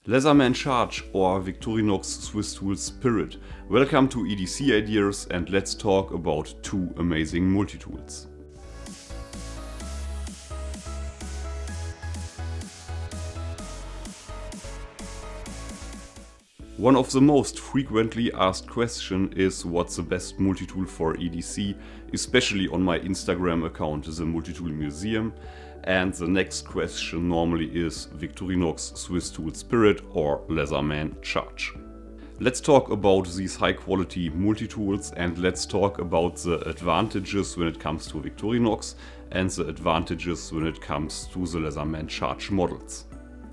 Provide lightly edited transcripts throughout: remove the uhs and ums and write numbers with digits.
Leatherman Charge or Victorinox Swiss Tool Spirit. Welcome to EDC Ideas and let's talk about two amazing multitools. One of the most frequently asked questions is what's the best multitool for EDC, especially on my Instagram account, the Multitool Museum. And the next question normally is Victorinox Swiss Tool Spirit or Leatherman Charge. Let's talk about these high quality multitools and let's talk about the advantages when it comes to Victorinox and the advantages when it comes to the Leatherman Charge models.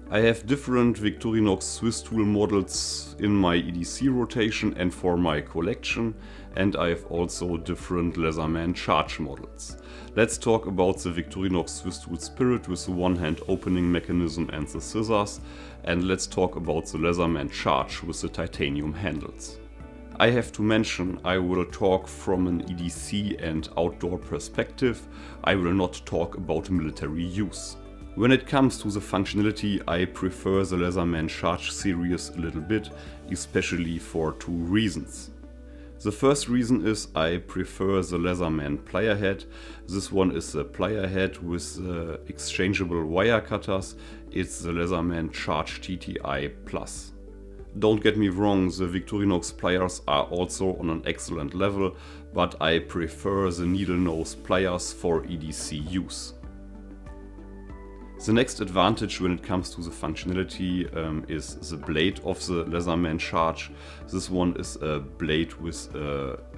I have different Victorinox Swiss tool models in my EDC rotation and for my collection, and I have also different Leatherman Charge models. Let's talk about the Victorinox Swiss Tool Spirit with the one-hand opening mechanism and the scissors, and let's talk about the Leatherman Charge with the titanium handles. I have to mention I will talk from an EDC and outdoor perspective. I will not talk about military use. When it comes to the functionality, I prefer the Leatherman Charge series a little bit, especially for two reasons. The first reason is I prefer the Leatherman plier head. This one is a plier head with exchangeable wire cutters. It's the Leatherman Charge TTI Plus. Don't get me wrong, the Victorinox pliers are also on an excellent level, but I prefer the needle nose pliers for EDC use. The next advantage when it comes to the functionality is the blade of the Leatherman Charge. This one is a blade with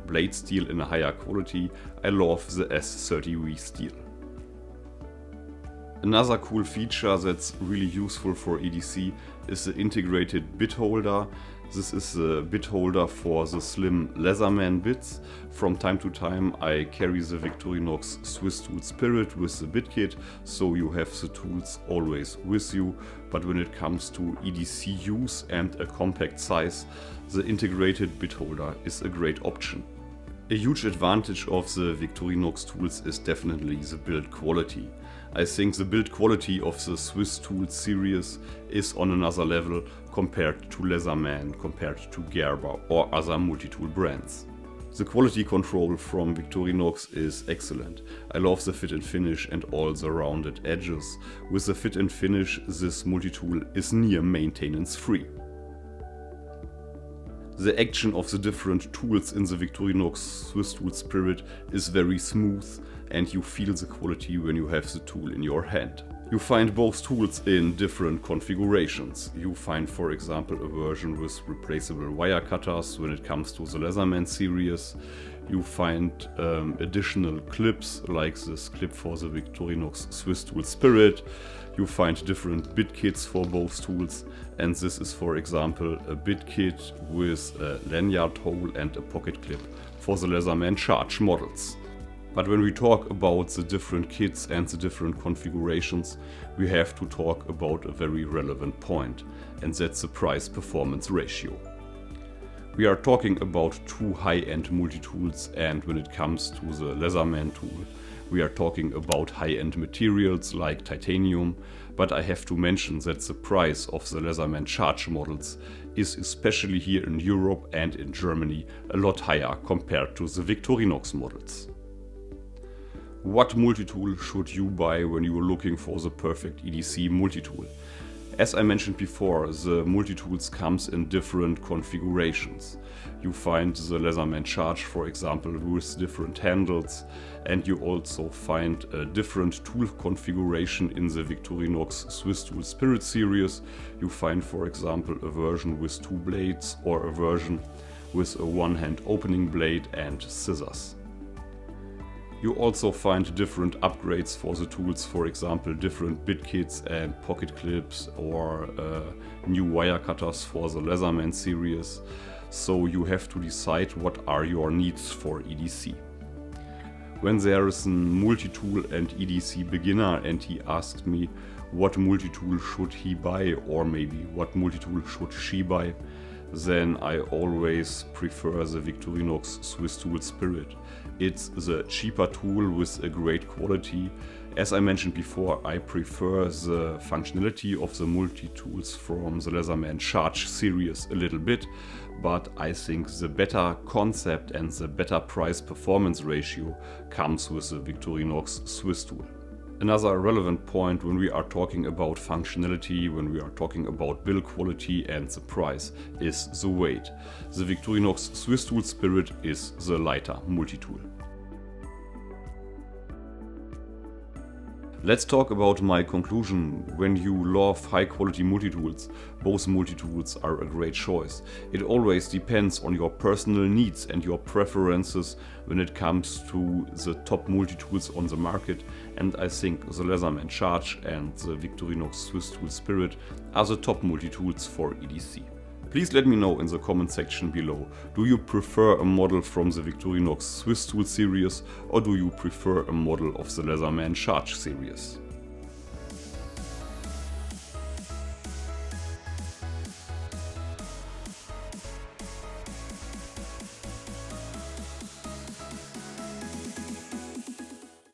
blade steel in a higher quality. I love the S30V steel. Another cool feature that's really useful for EDC is the integrated bit holder. This is the bit holder for the slim Leatherman bits. From time to time I carry the Victorinox Swiss Tool Spirit with the bit kit, so you have the tools always with you. But when it comes to EDC use and a compact size, the integrated bit holder is a great option. A huge advantage of the Victorinox tools is definitely the build quality. I think the build quality of the Swiss Tool series is on another level compared to Leatherman, compared to Gerber or other multitool brands. The quality control from Victorinox is excellent. I love the fit and finish and all the rounded edges. With the fit and finish, this multitool is near maintenance free. The action of the different tools in the Victorinox Swiss Tool Spirit is very smooth and you feel the quality when you have the tool in your hand. You find both tools in different configurations. You find, for example, a version with replaceable wire cutters when it comes to the Leatherman series. You find additional clips like this clip for the Victorinox Swiss Tool Spirit. You find different bit kits for both tools, and this is, for example, a bit kit with a lanyard hole and a pocket clip for the Leatherman Charge models. But when we talk about the different kits and the different configurations, we have to talk about a very relevant point, and that's the price-performance ratio. We are talking about two high-end multitools, and when it comes to the Leatherman tool, we are talking about high-end materials like titanium, but I have to mention that the price of the Leatherman Charge models is, especially here in Europe and in Germany, a lot higher compared to the Victorinox models. What multitool should you buy when you are looking for the perfect EDC multitool? As I mentioned before, the multitools comes in different configurations. You find the Leatherman Charge, for example, with different handles, and you also find a different tool configuration in the Victorinox Swiss Tool Spirit series. You find, for example, a version with two blades or a version with a one-hand opening blade and scissors. You also find different upgrades for the tools, for example different bit kits and pocket clips or new wire cutters for the Leatherman series. So you have to decide what are your needs for EDC. When there is a multitool and EDC beginner and he asked me what multitool should he buy or maybe what multitool should she buy, then I always prefer the Victorinox Swiss Tool Spirit. It's the cheaper tool with a great quality As I mentioned before, I prefer the functionality of the multi-tools from the Leatherman Charge series a little bit, but I think the better concept and the better price-performance ratio comes with the Victorinox Swiss tool. Another relevant point when we are talking about functionality, when we are talking about build quality and the price, is the weight. The Victorinox Swiss Tool Spirit is the lighter multi-tool. Let's talk about my conclusion. When you love high quality multi-tools, both multi-tools are a great choice. It always depends on your personal needs and your preferences when it comes to the top multi-tools on the market, and I think the Leatherman Charge and the Victorinox Swiss Tool Spirit are the top multi-tools for EDC. Please let me know in the comment section below. Do you prefer a model from the Victorinox Swiss Tool series, or do you prefer a model of the Leatherman Charge series?